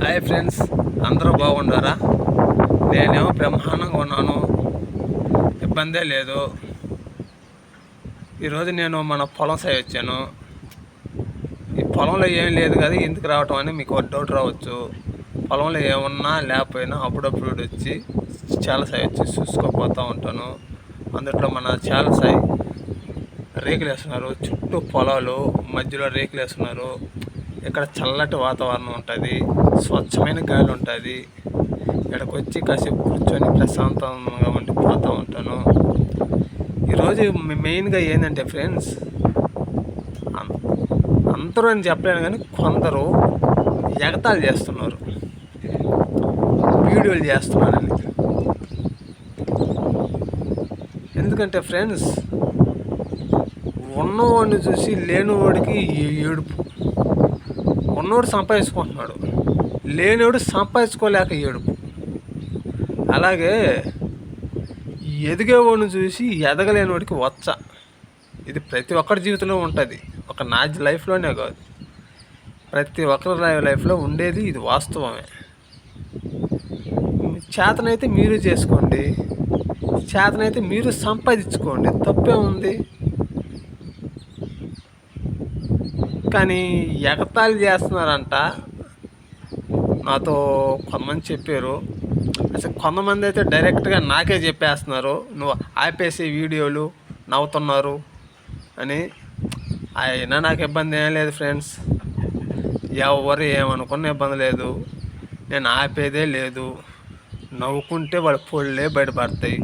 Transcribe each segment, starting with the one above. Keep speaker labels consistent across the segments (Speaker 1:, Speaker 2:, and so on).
Speaker 1: Hi friends, అందరూ బాగుండారా? నేనేమో బ్రహ్మాండంగా ఉన్నాను, ఇబ్బందే లేదు. ఈరోజు నేను మన పొలం సై వచ్చాను. ఈ పొలంలో ఏం లేదు కదా, ఎందుకు రావటం అని మీకు ఒక డౌట్ రావచ్చు. పొలంలో ఏమన్నా లేకపోయినా అప్పుడప్పుడు వచ్చి చాలా సై వచ్చి చూసుకోపోతూ ఉంటాను. అందుట్లో మన చాలా సై రేకులు వేస్తున్నారు, చుట్టూ పొలాలు మధ్యలో రేకులు వేస్తున్నారు. ఇక్కడ చల్లటి వాతావరణం ఉంటుంది, స్వచ్ఛమైన గాలి ఉంటుంది. ఇక్కడికి వచ్చి కాసేపు కూర్చొని ప్రశాంతంగా ఉండిపోతూ ఉంటాను. ఈరోజు మెయిన్గా ఏంటంటే ఫ్రెండ్స్, అందరూ అని చెప్పలేను కానీ కొందరు ఎగతాళి చేస్తున్నారు, వీడియోలు చేస్తున్నానని. ఎందుకంటే ఫ్రెండ్స్, ఉన్నవాడిని చూసి లేనివాడికి ఏడుపు. ఉన్నోడు సంపాదించుకుంటున్నాడు, లేనివాడు సంపాదించుకోలేక ఏడుపు. అలాగే ఎదిగేవాడిని చూసి ఎదగలేనివాడికి వచ్చ. ఇది ప్రతి ఒక్కరి జీవితంలో ఉంటుంది, ఒక నా లైఫ్లోనే కాదు, ప్రతి ఒక్కరి లైఫ్లో ఉండేది ఇది, వాస్తవమే. చేతనైతే మీరు చేసుకోండి, చేతనైతే మీరు సంపాదించుకోండి, తప్పే ఉంది. కానీ ఎగతాళి చేస్తున్నారంట. నాతో కొంతమంది చెప్పారు, అసలు కొంతమంది అయితే డైరెక్ట్గా నాకే చెప్పేస్తున్నారు, నువ్వు ఆపేసి వీడియోలు నవ్వుతున్నారు అని. అయినా నాకు ఇబ్బంది ఏం లేదు ఫ్రెండ్స్, ఎవరు ఏమనుకున్న ఇబ్బంది లేదు. నేను ఆపేదే లేదు, నవ్వుకుంటే వాళ్ళ పొళ్ళే బయటపడతాయి.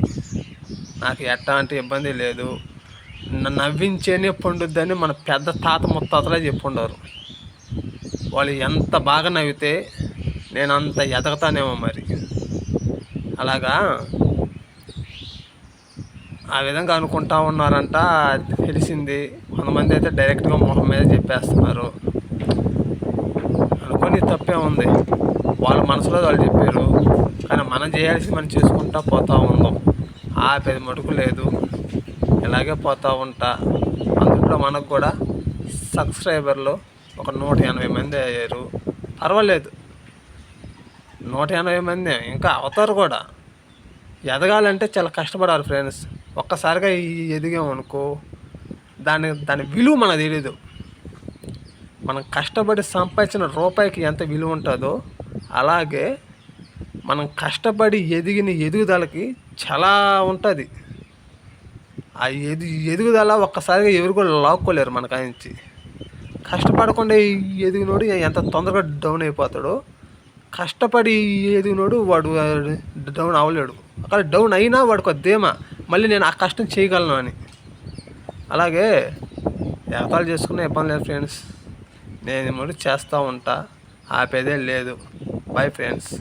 Speaker 1: నాకు ఎట్లాంటి ఇబ్బంది లేదు. నవ్వించేనే పండుద్దని మన పెద్ద తాత ముత్తాతలే చెప్పుండారు. వాళ్ళు ఎంత బాగా నవ్వితే నేను అంత ఎదగతానేమో మరి. అలాగా ఆ విధంగా అనుకుంటా ఉన్నారంట, తెలిసింది. కొంతమంది అయితే డైరెక్ట్గా మొహం మీద చెప్పేస్తున్నారు. అనుకొని తప్పే ఉంది, వాళ్ళ మనసులో వాళ్ళు చెప్పారు. కానీ మనం చేయాల్సి మనం చేసుకుంటా పోతూ ఉందాం, ఆపేది మటుకు లేదు. ఇలాగే పోతూ ఉంటా. అందులో మనకు కూడా సబ్స్క్రైబర్లు ఒక 180 మంది అయ్యారు. పర్వాలేదు, 180 మంది ఇంకా అవుతారు కూడా. ఎదగాలంటే చాలా కష్టపడాలి ఫ్రెండ్స్. ఒక్కసారిగా ఎదిగామనుకో, దాని విలువ మనకు తెలియదు. మనం కష్టపడి సంపాదించిన రూపాయికి ఎంత విలువ ఉంటుందో, అలాగే మనం కష్టపడి ఎదిగిన ఎదుగుదలకి చాలా ఉంటుంది. ఆ ఎదుగుదల ఒక్కసారిగా ఎవరు కూడా లాక్కోలేరు మన కాంచి. కష్టపడకుండా ఎదిగినోడు ఎంత తొందరగా డౌన్ అయిపోతాడో, కష్టపడి ఎదిగినోడు వాడు డౌన్ అవ్వలేడు. అక్కడ డౌన్ అయినా వాడికి ధీమా, మళ్ళీ నేను ఆ కష్టం చేయగలను అని. అలాగే ఎగతాళి చేసుకునే ఇబ్బంది లేదు ఫ్రెండ్స్, నేను మరి చేస్తూ ఉంటా, ఆపేదే లేదు. Bye friends.